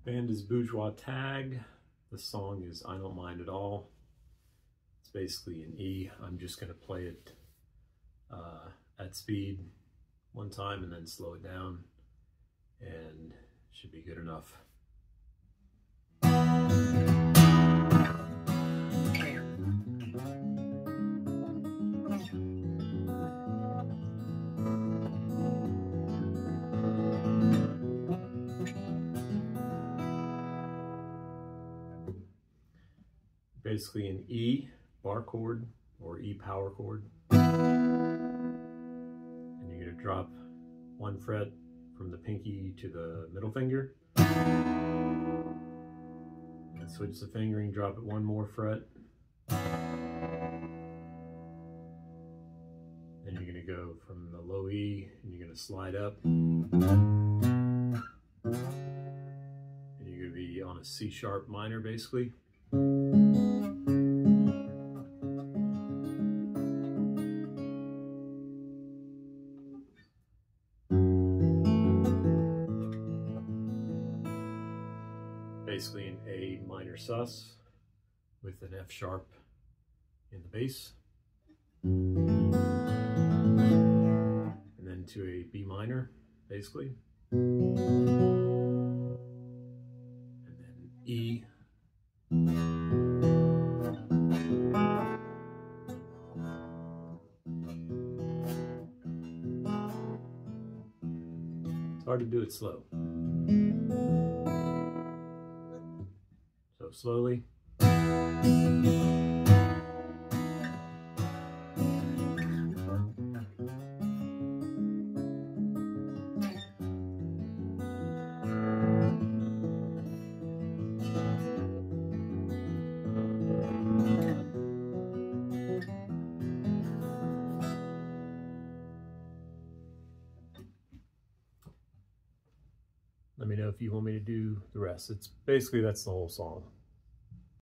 Band is Bourgeois Tagg. The song is I Don't Mind at All. It's basically an E. I'm just going to play it at speed one time and then slow it down, and it should be good enough. Basically an E bar chord or E power chord, and you're going to drop one fret from the pinky to the middle finger, and switch the fingering, drop it one more fret, then you're going to go from the low E and you're going to slide up, and you're going to be on a C sharp minor basically. Basically an A minor sus with an F sharp in the bass, and then to a B minor basically, and then E, it's hard to do it slow. So slowly. Let me know if you want me to do the rest. It's basically, that's the whole song.